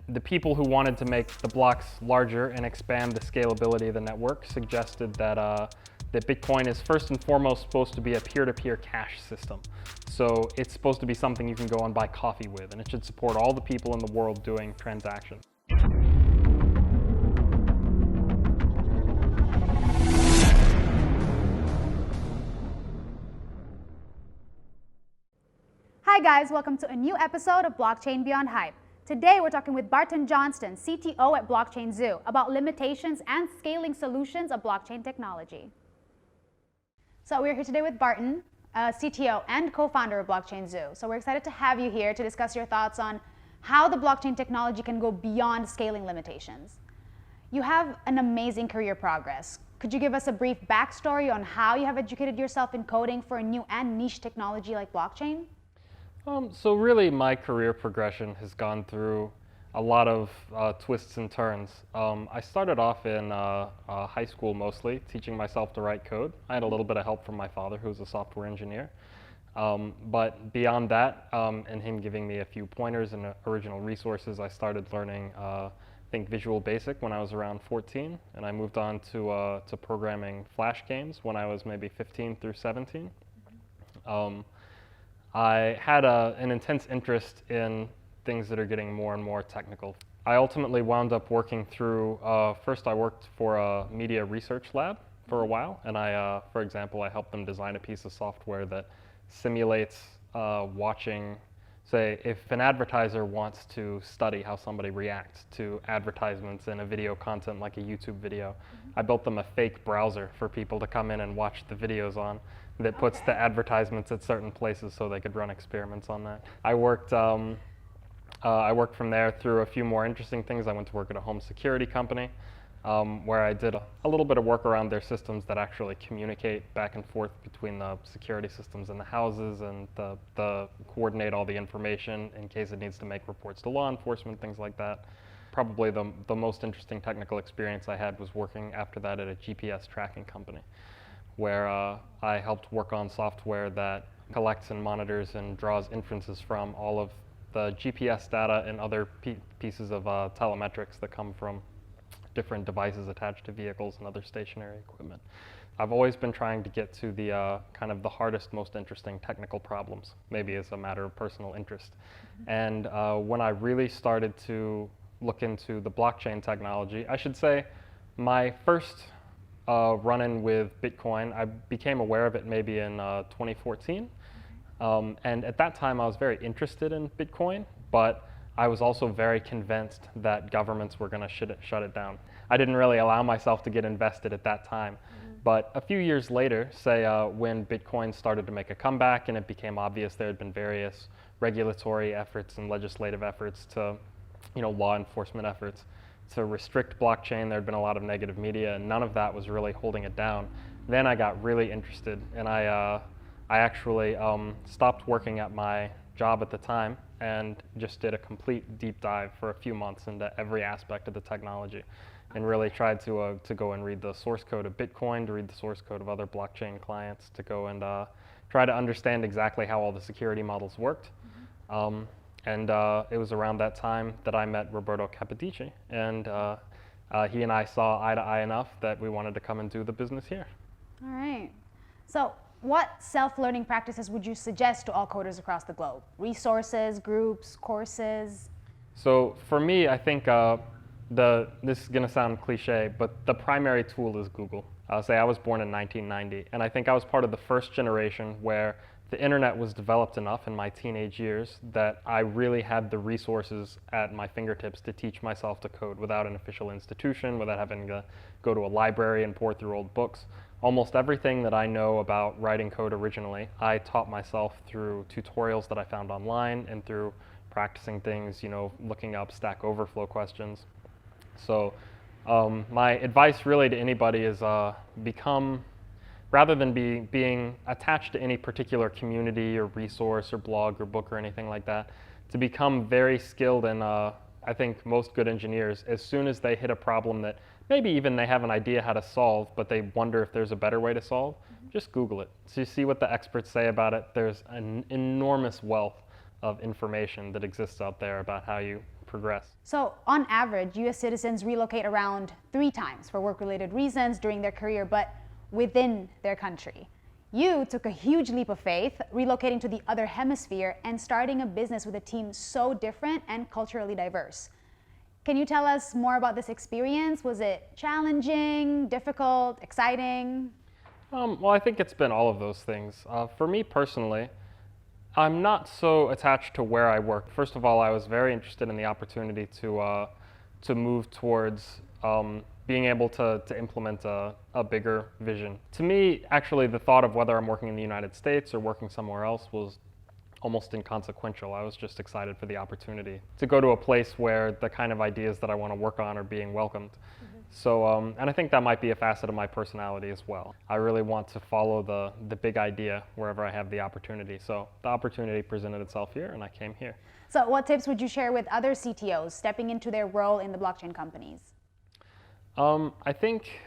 the people who wanted to make the blocks larger and expand the scalability of the network suggested that that Bitcoin is first and foremost supposed to be a peer-to-peer cash system. So it's supposed to be something you can go and buy coffee with, and it should support all the people in the world doing transactions. Hi guys, welcome to a new episode of Blockchain Beyond Hype. Today we're talking with Barton Johnston, CTO at Blockchain Zoo, about limitations and scaling solutions of blockchain technology. So we're here today with Barton, CTO and co-founder of Blockchain Zoo. So we're excited to have you here to discuss your thoughts on how the blockchain technology can go beyond scaling limitations. You have an amazing career progress. Could you give us a brief backstory on how you have educated yourself in coding for a new and niche technology like blockchain? So really my career progression has gone through a lot of twists and turns. I started off in high school mostly, teaching myself to write code. I had a little bit of help from my father, who was a software engineer. But beyond that, and him giving me a few pointers and original resources, I started learning I think Visual Basic when I was around 14, and I moved on to programming Flash games when I was maybe 15 through 17. I had an intense interest in things that are getting more and more technical. I ultimately wound up working through, first I worked for a media research lab for a while, and for example, I helped them design a piece of software that simulates watching, say, if an advertiser wants to study how somebody reacts to advertisements in a video content like a YouTube video, I built them a fake browser for people to come in and watch the videos on that puts the advertisements at certain places so they could run experiments on that. I worked from there through a few more interesting things. I went to work at a home security company where I did a little bit of work around their systems that actually communicate back and forth between the security systems in the houses and the coordinate all the information in case it needs to make reports to law enforcement, things like that. Probably the most interesting technical experience I had was working after that at a GPS tracking company, where I helped work on software that collects and monitors and draws inferences from all of the GPS data and other pieces of telemetrics that come from different devices attached to vehicles and other stationary equipment. I've always been trying to get to the kind of the hardest, most interesting technical problems, maybe as a matter of personal interest. And when I really started to look into the blockchain technology, I should say my first run-in with Bitcoin, I became aware of it maybe in 2014. And at that time, I was very interested in Bitcoin, but I was also very convinced that governments were going to shut it down. I didn't really allow myself to get invested at that time. But a few years later, say when Bitcoin started to make a comeback and it became obvious there had been various regulatory efforts and legislative efforts to, law enforcement efforts to restrict blockchain, there had been a lot of negative media, and none of that was really holding it down. Then I got really interested, and I actually stopped working at my job at the time and just did a complete deep dive for a few months into every aspect of the technology, and really tried to go and read the source code of Bitcoin, to read the source code of other blockchain clients, to go and try to understand exactly how all the security models worked. And it was around that time that I met Roberto Capodici, and he and I saw eye to eye enough that we wanted to come and do the business here. All right. So what self-learning practices would you suggest to all coders across the globe? Resources, groups, courses? So for me, I think this is going to sound cliche, but the primary tool is Google. Say I was born in 1990, and I think I was part of the first generation where the internet was developed enough in my teenage years that I really had the resources at my fingertips to teach myself to code without an official institution, without having to go to a library and pour through old books. Almost everything that I know about writing code originally, I taught myself through tutorials that I found online and through practicing things, looking up Stack Overflow questions. So my advice really to anybody is rather than being attached to any particular community or resource or blog or book or anything like that, to become very skilled in, I think most good engineers, as soon as they hit a problem that maybe even they have an idea how to solve, but they wonder if there's a better way to solve, just Google it. So you see what the experts say about it. There's an enormous wealth of information that exists out there about how you progress. So on average, US citizens relocate around 3 times for work-related reasons during their career, but within their country. You took a huge leap of faith, relocating to the other hemisphere and starting a business with a team so different and culturally diverse. Can you tell us more about this experience? Was it challenging, difficult, exciting? Well, I think it's been all of those things. For me personally, I'm not so attached to where I work. First of all, I was very interested in the opportunity to move towards being able to implement a bigger vision. To me, actually, the thought of whether I'm working in the United States or working somewhere else was almost inconsequential. I was just excited for the opportunity to go to a place where the kind of ideas that I want to work on are being welcomed. So, and I think that might be a facet of my personality as well. I really want to follow the big idea wherever I have the opportunity. So the opportunity presented itself here, and I came here. So what tips would you share with other CTOs stepping into their role in the blockchain companies? I think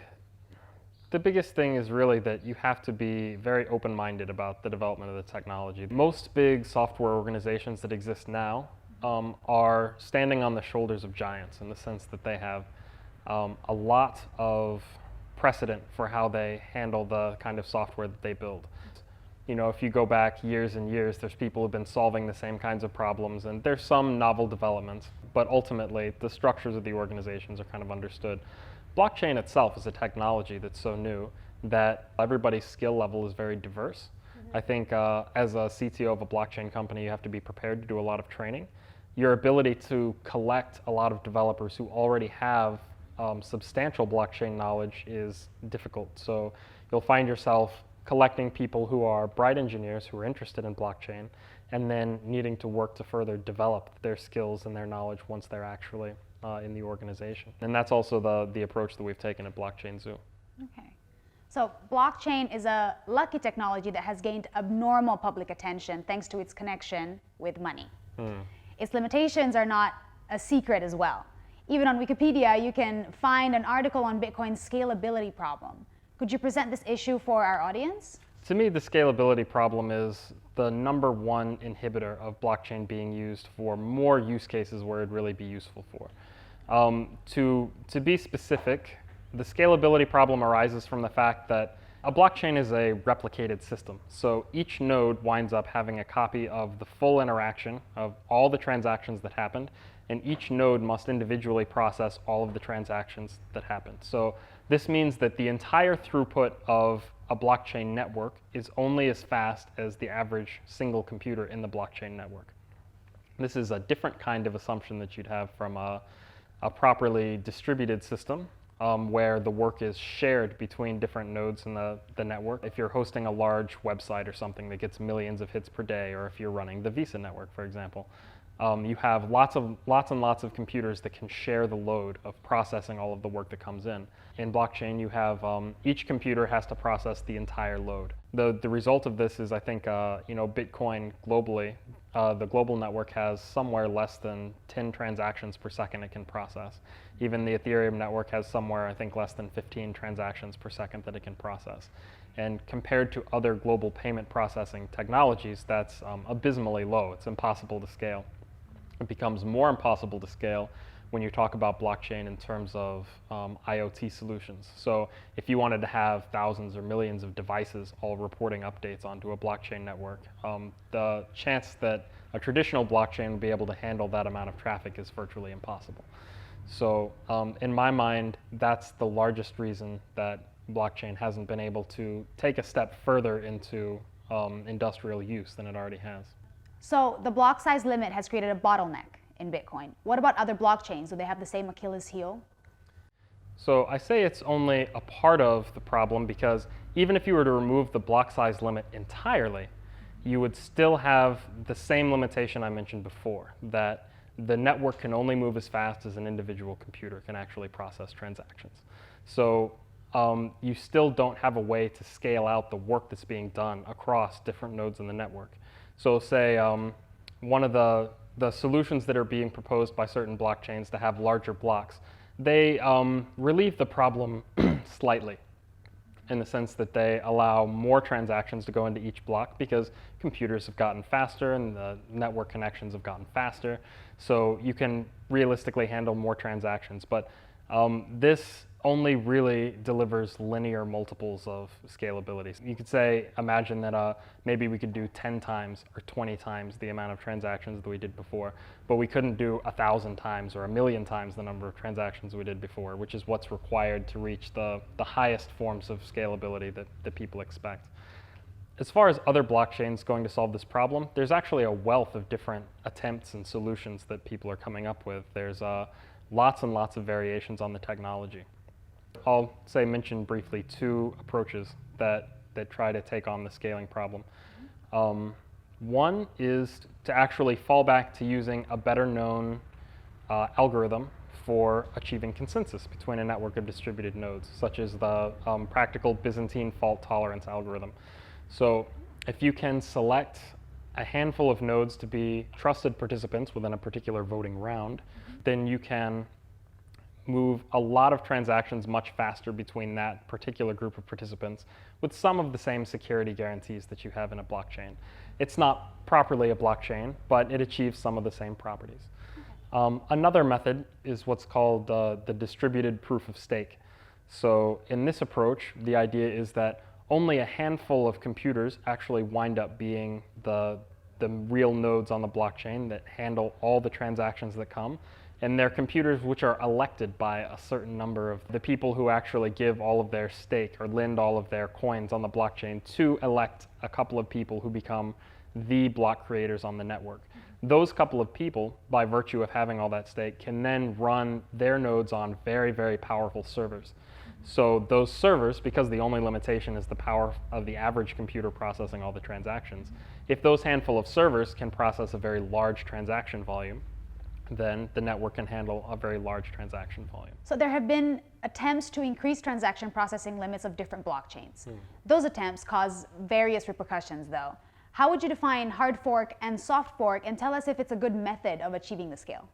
the biggest thing is really that you have to be very open-minded about the development of the technology. Most big software organizations that exist now are standing on the shoulders of giants in the sense that they have a lot of precedent for how they handle the kind of software that they build. You know, if you go back years and years, there's people who've been solving the same kinds of problems, and there's some novel developments, but ultimately the structures of the organizations are kind of understood. Blockchain itself is a technology that's so new that everybody's skill level is very diverse. I think as a CTO of a blockchain company, you have to be prepared to do a lot of training. Your ability to collect a lot of developers who already have substantial blockchain knowledge is difficult. So you'll find yourself collecting people who are bright engineers who are interested in blockchain and then needing to work to further develop their skills and their knowledge once they're actually in the organization. And that's also the approach that we've taken at Blockchain Zoo. Okay. So blockchain is a lucky technology that has gained abnormal public attention thanks to its connection with money. Its limitations are not a secret as well. Even on Wikipedia, you can find an article on Bitcoin's scalability problem. Could you present this issue for our audience? To me, the scalability problem is the #1 inhibitor of blockchain being used for more use cases where it'd really be useful for. To be specific, the scalability problem arises from the fact that a blockchain is a replicated system. So each node winds up having a copy of the full interaction of all the transactions that happened, and each node must individually process all of the transactions that happened. So this means that the entire throughput of a blockchain network is only as fast as the average single computer in the blockchain network. This is a different kind of assumption that you'd have from a properly distributed system where the work is shared between different nodes in the network. If you're hosting a large website or something that gets millions of hits per day, or if you're running the Visa network, for example, you have lots and lots of computers that can share the load of processing all of the work that comes in. In blockchain, you have each computer has to process the entire load. The result of this is, I think, Bitcoin globally, the global network has somewhere less than 10 transactions per second it can process. Even the Ethereum network has somewhere, I think, less than 15 transactions per second that it can process. And compared to other global payment processing technologies, that's abysmally low. It's impossible to scale. It becomes more impossible to scale when you talk about blockchain in terms of IoT solutions. So if you wanted to have thousands or millions of devices all reporting updates onto a blockchain network, the chance that a traditional blockchain would be able to handle that amount of traffic is virtually impossible. So in my mind, that's the largest reason that blockchain hasn't been able to take a step further into industrial use than it already has. So the block size limit has created a bottleneck in Bitcoin. What about other blockchains? Do they have the same Achilles heel? So I say it's only a part of the problem because even if you were to remove the block size limit entirely, you would still have the same limitation I mentioned before, that the network can only move as fast as an individual computer can actually process transactions. So you still don't have a way to scale out the work that's being done across different nodes in the network. So say one of the solutions that are being proposed by certain blockchains to have larger blocks, they relieve the problem slightly. in the sense that they allow more transactions to go into each block because computers have gotten faster and the network connections have gotten faster. So you can realistically handle more transactions. But this only really delivers linear multiples of scalability. You could say, imagine that maybe we could do 10 times or 20 times the amount of transactions that we did before, but we couldn't do 1,000 times or 1,000,000 times the number of transactions we did before, which is what's required to reach the highest forms of scalability that people expect. As far as other blockchains going to solve this problem, there's actually a wealth of different attempts and solutions that people are coming up with. There's lots and lots of variations on the technology. I'll mention briefly two approaches that try to take on the scaling problem. One is to actually fall back to using a better known algorithm for achieving consensus between a network of distributed nodes, such as the practical Byzantine fault tolerance algorithm. So if you can select a handful of nodes to be trusted participants within a particular voting round, then you can move a lot of transactions much faster between that particular group of participants with some of the same security guarantees that you have in a blockchain. It's not properly a blockchain, but it achieves some of the same properties. Another method is what's called the distributed proof of stake. So in this approach, the idea is that only a handful of computers actually wind up being the real nodes on the blockchain that handle all the transactions that come. And they're computers which are elected by a certain number of the people who actually give all of their stake or lend all of their coins on the blockchain to elect a couple of people who become the block creators on the network. Those couple of people, by virtue of having all that stake, can then run their nodes on very, very powerful servers. So those servers, because the only limitation is the power of the average computer processing all the transactions, if those handful of servers can process a very large transaction volume, then the network can handle a very large transaction volume. So there have been attempts to increase transaction processing limits of different blockchains. Those attempts cause various repercussions, though. How would you define hard fork and soft fork, and tell us if it's a good method of achieving the scale?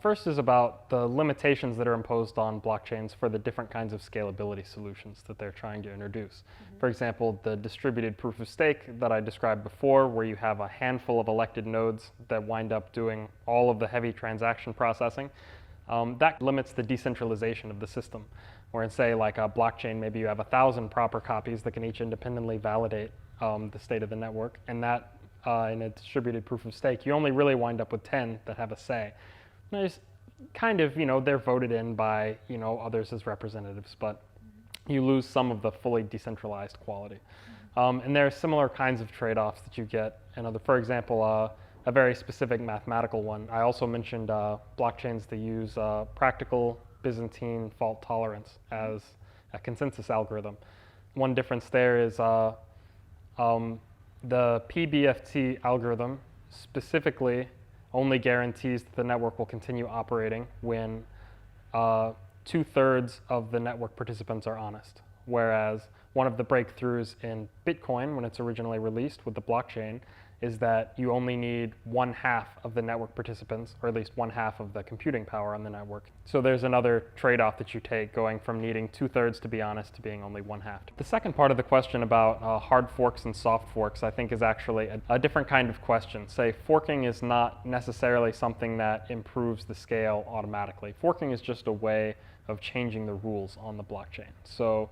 First is about the limitations that are imposed on blockchains for the different kinds of scalability solutions that they're trying to introduce. For example, the distributed proof of stake that I described before, where you have a handful of elected nodes that wind up doing all of the heavy transaction processing, that limits the decentralization of the system. Where in, say, like a blockchain, maybe you have 1,000 proper copies that can each independently validate the state of the network, and that in a distributed proof of stake, you only really wind up with 10 that have a say. There's kind of, they're voted in by, others as representatives, but you lose some of the fully decentralized quality. And there are similar kinds of trade-offs that you get. For example, a very specific mathematical one. I also mentioned blockchains that use practical Byzantine fault tolerance as a consensus algorithm. One difference there is the PBFT algorithm specifically only guarantees that the network will continue operating when 2/3 of the network participants are honest. Whereas one of the breakthroughs in Bitcoin, when it's originally released with the blockchain, is that you only need 1/2 of the network participants, or at least 1/2 of the computing power on the network. So there's another trade-off that you take, going from needing 2/3 to be honest to being only 1/2. The second part of the question about hard forks and soft forks, I think, is actually a different kind of question. Say, forking is not necessarily something that improves the scale automatically. Forking is just a way of changing the rules on the blockchain. So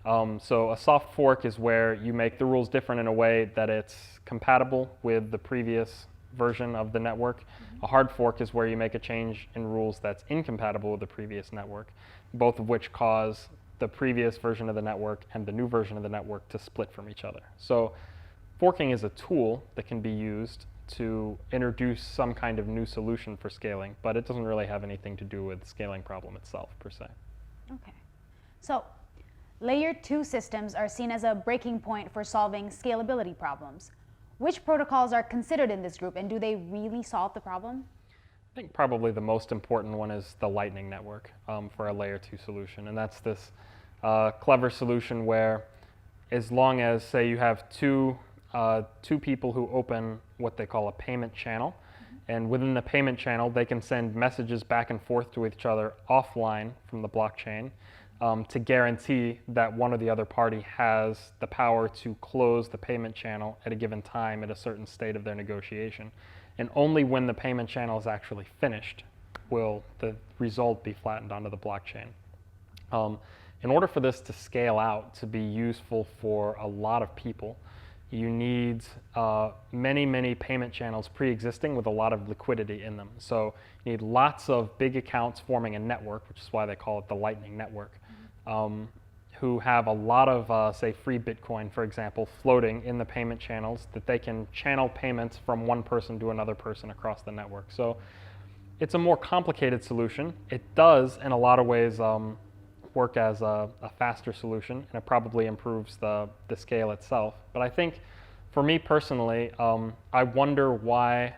a soft fork is where you make the rules different in a way that it's compatible with the previous version of the network. A hard fork is where you make a change in rules that's incompatible with the previous network, both of which cause the previous version of the network and the new version of the network to split from each other. So forking is a tool that can be used to introduce some kind of new solution for scaling, but it doesn't really have anything to do with the scaling problem itself, per se. Okay. So Layer 2 systems are seen as a breaking point for solving scalability problems. Which protocols are considered in this group, and do they really solve the problem? I think probably the most important one is the Lightning Network for a Layer 2 solution. And that's this clever solution where, as long as, say, you have two people who open what they call a payment channel, and within the payment channel, they can send messages back and forth to each other offline from the blockchain. to guarantee that one or the other party has the power to close the payment channel at a given time at a certain state of their negotiation. And only when the payment channel is actually finished will the result be flattened onto the blockchain. In order for this to scale out to be useful for a lot of people, you need many payment channels pre-existing with a lot of liquidity in them. So you need lots of big accounts forming a network, which is why they call it the Lightning Network, who have a lot of, say, free Bitcoin, for example, floating in the payment channels that they can channel payments from one person to another person across the network. So it's a more complicated solution. It does, in a lot of ways, work as a faster solution, and it probably improves the scale itself. But I think, for me personally, I wonder why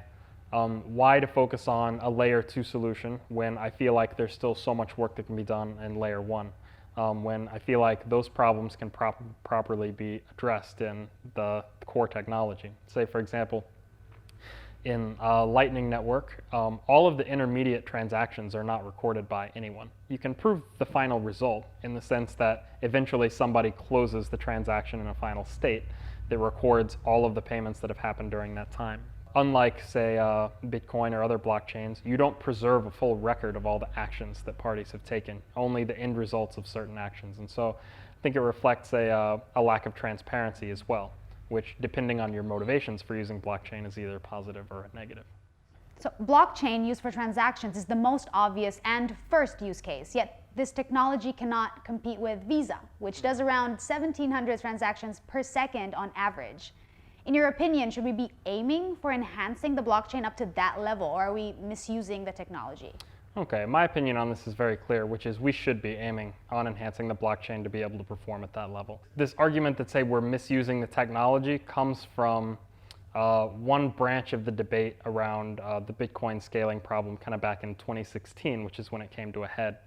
to focus on a layer 2 solution when I feel like there's still so much work that can be done in layer 1, when I feel like those problems can properly be addressed in the core technology. Say, for example, in a Lightning Network, all of the intermediate transactions are not recorded by anyone. You can prove the final result in the sense that eventually somebody closes the transaction in a final state that records all of the payments that have happened during that time. Unlike, say, Bitcoin or other blockchains, you don't preserve a full record of all the actions that parties have taken, only the end results of certain actions. And so I think it reflects a lack of transparency as well, which, depending on your motivations for using blockchain, is either positive or negative. So blockchain used for transactions is the most obvious and first use case, yet this technology cannot compete with Visa, which does around 1,700 transactions per second on average. In your opinion, should we be aiming for enhancing the blockchain up to that level, or are we misusing the technology? Okay, my opinion on this is very clear, which is we should be aiming on enhancing the blockchain to be able to perform at that level. This argument that say we're misusing the technology comes from one branch of the debate around the Bitcoin scaling problem kind of back in 2016, which is when it came to a head,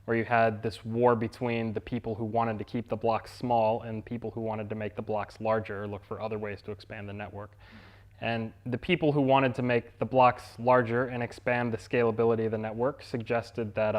where you had this war between the people who wanted to keep the blocks small and people who wanted to make the blocks larger or look for other ways to expand the network. And the people who wanted to make the blocks larger and expand the scalability of the network suggested that,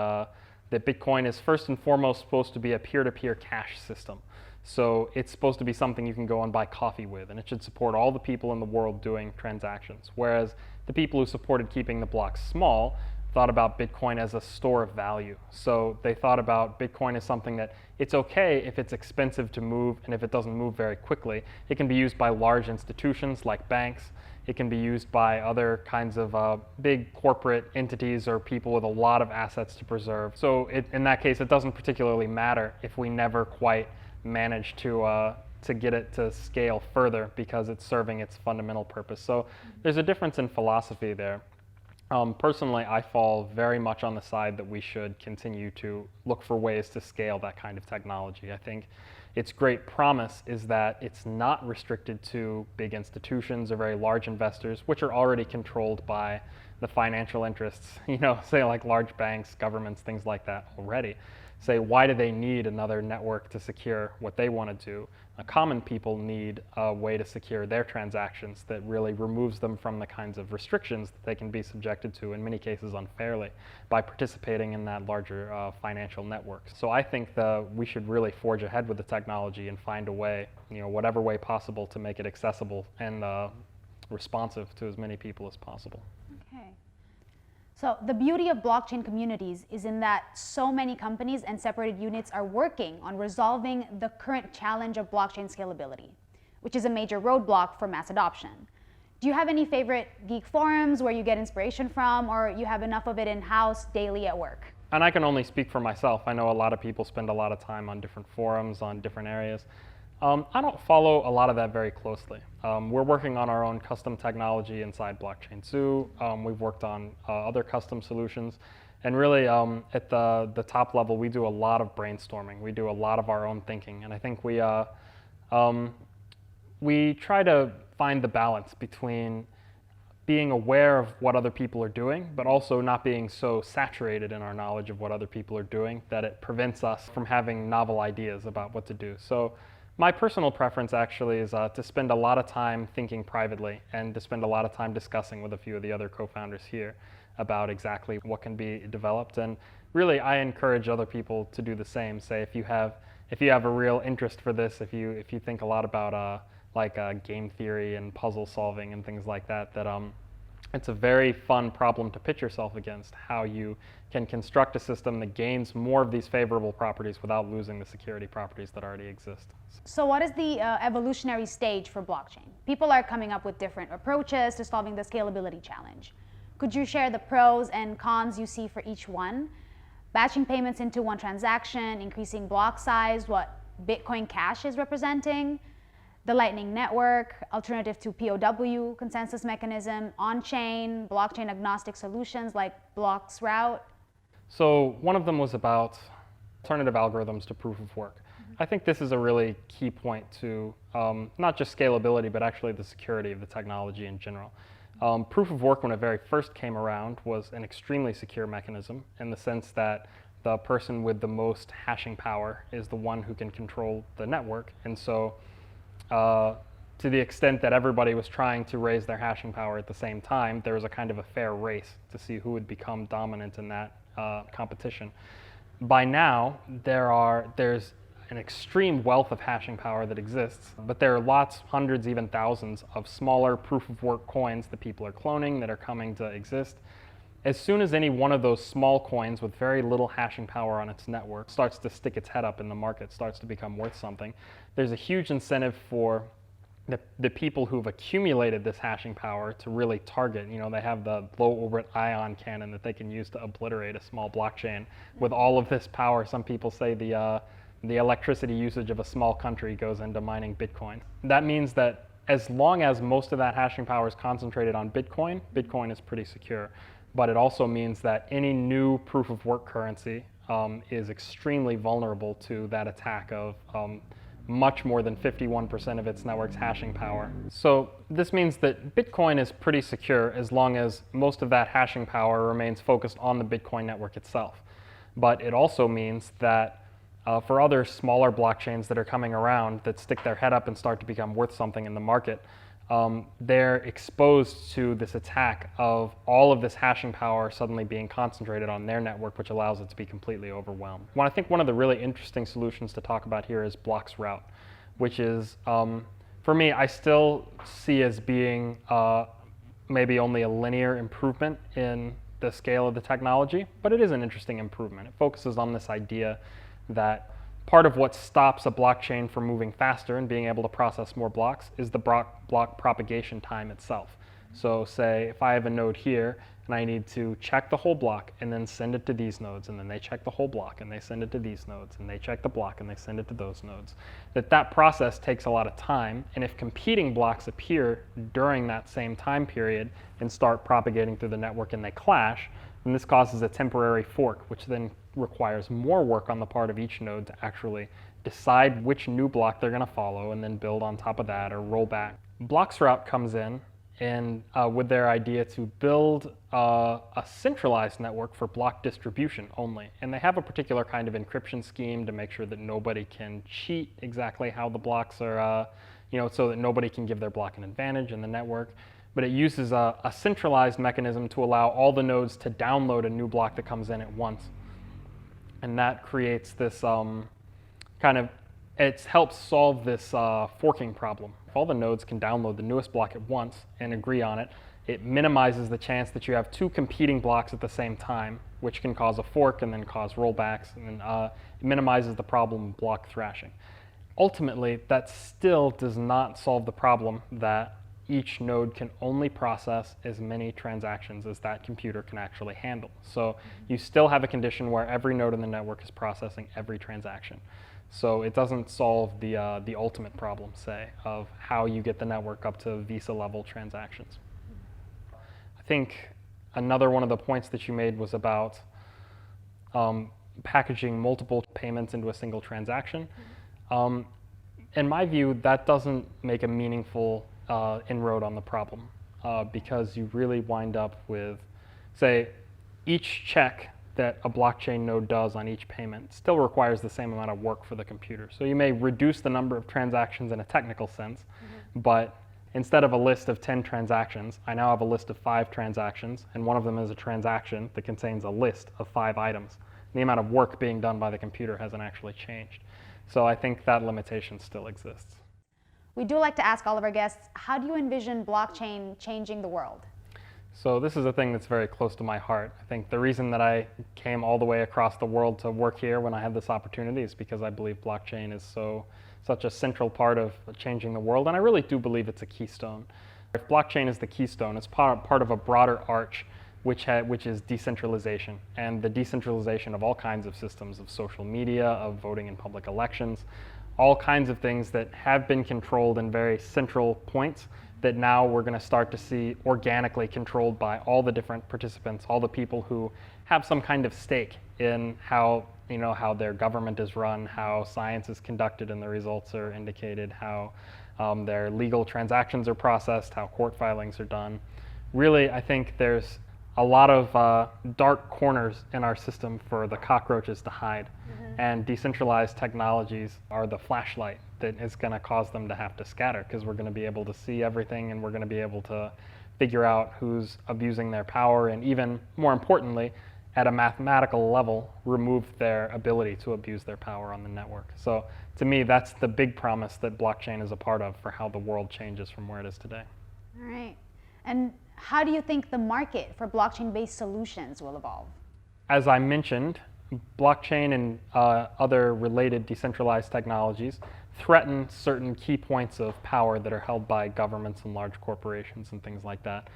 that Bitcoin is first and foremost supposed to be a peer-to-peer cash system. So it's supposed to be something you can go and buy coffee with, and it should support all the people in the world doing transactions. Whereas the people who supported keeping the blocks small thought about Bitcoin as a store of value. So they thought about Bitcoin as something that it's okay if it's expensive to move and if it doesn't move very quickly. It can be used by large institutions like banks. It can be used by other kinds of big corporate entities or people with a lot of assets to preserve. So in that case, it doesn't particularly matter if we never quite manage to get it to scale further because it's serving its fundamental purpose. So there's a difference in philosophy there. Personally, I fall very much on the side that we should continue to look for ways to scale that kind of technology. I think its great promise is that it's not restricted to big institutions or very large investors, which are already controlled by the financial interests, say like large banks, governments, things like that already. Say, why do they need another network to secure what they want to do? Common people need a way to secure their transactions that really removes them from the kinds of restrictions that they can be subjected to, in many cases unfairly, by participating in that larger financial network. So I think we should really forge ahead with the technology and find a way, whatever way possible, to make it accessible and responsive to as many people as possible. Okay. So the beauty of blockchain communities is in that so many companies and separated units are working on resolving the current challenge of blockchain scalability, which is a major roadblock for mass adoption. Do you have any favorite geek forums where you get inspiration from, or you have enough of it in-house daily at work? And I can only speak for myself. I know a lot of people spend a lot of time on different forums, on different areas. I don't follow a lot of that very closely. We're working on our own custom technology inside Blockchain Zoo. We've worked on other custom solutions. And really, at the top level, we do a lot of brainstorming. We do a lot of our own thinking. And I think we try to find the balance between being aware of what other people are doing, but also not being so saturated in our knowledge of what other people are doing that it prevents us from having novel ideas about what to do. So my personal preference actually is to spend a lot of time thinking privately and to spend a lot of time discussing with a few of the other co-founders here. about exactly what can be developed. And really, I encourage other people to do the same. Say if you have a real interest for this, if you think a lot about game theory and puzzle solving and things like that, it's a very fun problem to pitch yourself against, how you can construct a system that gains more of these favorable properties without losing the security properties that already exist. So what is the evolutionary stage for blockchain? People are coming up with different approaches to solving the scalability challenge. Could you share the pros and cons you see for each one? Batching payments into one transaction, increasing block size, what Bitcoin Cash is representing, the Lightning Network, alternative to POW, consensus mechanism, on-chain, blockchain-agnostic solutions like Block's route. So one of them was about alternative algorithms to proof of work. I think this is a really key point to not just scalability, but actually the security of the technology in general. Proof of work, when it very first came around, was an extremely secure mechanism in the sense that the person with the most hashing power is the one who can control the network. And so to the extent that everybody was trying to raise their hashing power at the same time, there was a kind of a fair race to see who would become dominant in that competition. By now, there's an extreme wealth of hashing power that exists, but there are lots, hundreds, even thousands of smaller proof of work coins that people are cloning that are coming to exist. As soon as any one of those small coins with very little hashing power on its network starts to stick its head up in the market, starts to become worth something, there's a huge incentive for the people who've accumulated this hashing power to really target. They have the low orbit ion cannon that they can use to obliterate a small blockchain. With all of this power, some people say the electricity usage of a small country goes into mining Bitcoin. That means that as long as most of that hashing power is concentrated on Bitcoin, Bitcoin is pretty secure. But it also means that any new proof of work currency is extremely vulnerable to that attack of much more than 51% of its network's hashing power. So this means that Bitcoin is pretty secure as long as most of that hashing power remains focused on the Bitcoin network itself. But it also means that for other smaller blockchains that are coming around that stick their head up and start to become worth something in the market, they're exposed to this attack of all of this hashing power suddenly being concentrated on their network, which allows it to be completely overwhelmed. Well, I think one of the really interesting solutions to talk about here is Block's route, which is, for me, I still see as being maybe only a linear improvement in the scale of the technology, but it is an interesting improvement. It focuses on this idea that part of what stops a blockchain from moving faster and being able to process more blocks is the block propagation time itself. So say if I have a node here and I need to check the whole block and then send it to these nodes, and then they check the whole block and they send it to these nodes, and they check the block and they send it to those nodes, that process takes a lot of time. And if competing blocks appear during that same time period and start propagating through the network and they clash, then this causes a temporary fork, which then requires more work on the part of each node to actually decide which new block they're going to follow and then build on top of that or roll back. Block's route comes in and with their idea to build a centralized network for block distribution only. And they have a particular kind of encryption scheme to make sure that nobody can cheat exactly how the blocks are, so that nobody can give their block an advantage in the network. But it uses a centralized mechanism to allow all the nodes to download a new block that comes in at once. And that creates this it helps solve this forking problem. If all the nodes can download the newest block at once and agree on it, it minimizes the chance that you have two competing blocks at the same time, which can cause a fork and then cause rollbacks, and it minimizes the problem of block thrashing. Ultimately, that still does not solve the problem that each node can only process as many transactions as that computer can actually handle. So you still have a condition where every node in the network is processing every transaction. So it doesn't solve the ultimate problem, say, of how you get the network up to Visa level transactions. I think another one of the points that you made was about packaging multiple payments into a single transaction. In my view, that doesn't make a meaningful inroad on the problem because you really wind up with, say, each check that a blockchain node does on each payment still requires the same amount of work for the computer. So you may reduce the number of transactions in a technical sense, but instead of a list of 10 transactions, I now have a list of 5 transactions, and one of them is a transaction that contains a list of 5 items. The amount of work being done by the computer hasn't actually changed. So I think that limitation still exists. We do like to ask all of our guests, how do you envision blockchain changing the world? So this is a thing that's very close to my heart. I think the reason that I came all the way across the world to work here when I had this opportunity is because I believe blockchain is such a central part of changing the world, and I really do believe it's a keystone. If blockchain is the keystone, it's part of a broader arch which is decentralization, and the decentralization of all kinds of systems, of social media, of voting in public elections, all kinds of things that have been controlled in very central points that now we're going to start to see organically controlled by all the different participants, all the people who have some kind of stake in how their government is run, how science is conducted and the results are indicated, how their legal transactions are processed, how court filings are done. Really, I think there's a lot of dark corners in our system for the cockroaches to hide. And decentralized technologies are the flashlight that is going to cause them to have to scatter, because we're going to be able to see everything and we're going to be able to figure out who's abusing their power, and even more importantly, at a mathematical level, remove their ability to abuse their power on the network. So to me, that's the big promise that blockchain is a part of for how the world changes from where it is today. All right. And how do you think the market for blockchain-based solutions will evolve? As I mentioned, blockchain and other related decentralized technologies threaten certain key points of power that are held by governments and large corporations and things like that.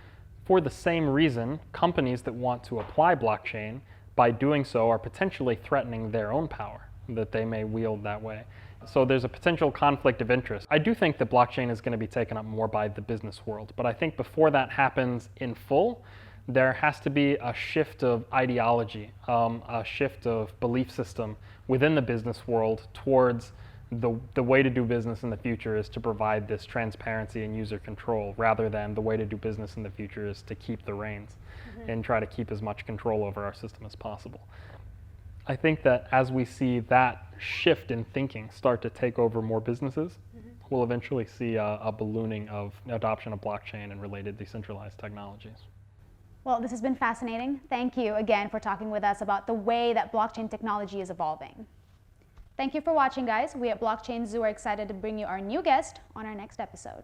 For the same reason, companies that want to apply blockchain, by doing so, are potentially threatening their own power that they may wield that way. So there's a potential conflict of interest. I do think that blockchain is going to be taken up more by the business world, but I think before that happens in full, there has to be a shift of ideology, a shift of belief system within the business world towards the way to do business in the future is to provide this transparency and user control, rather than the way to do business in the future is to keep the reins and try to keep as much control over our system as possible. I think that as we see that shift in thinking start to take over more businesses, we'll eventually see a ballooning of adoption of blockchain and related decentralized technologies. Well, this has been fascinating. Thank you again for talking with us about the way that blockchain technology is evolving. Thank you for watching, guys. We at Blockchain Zoo are excited to bring you our new guest on our next episode.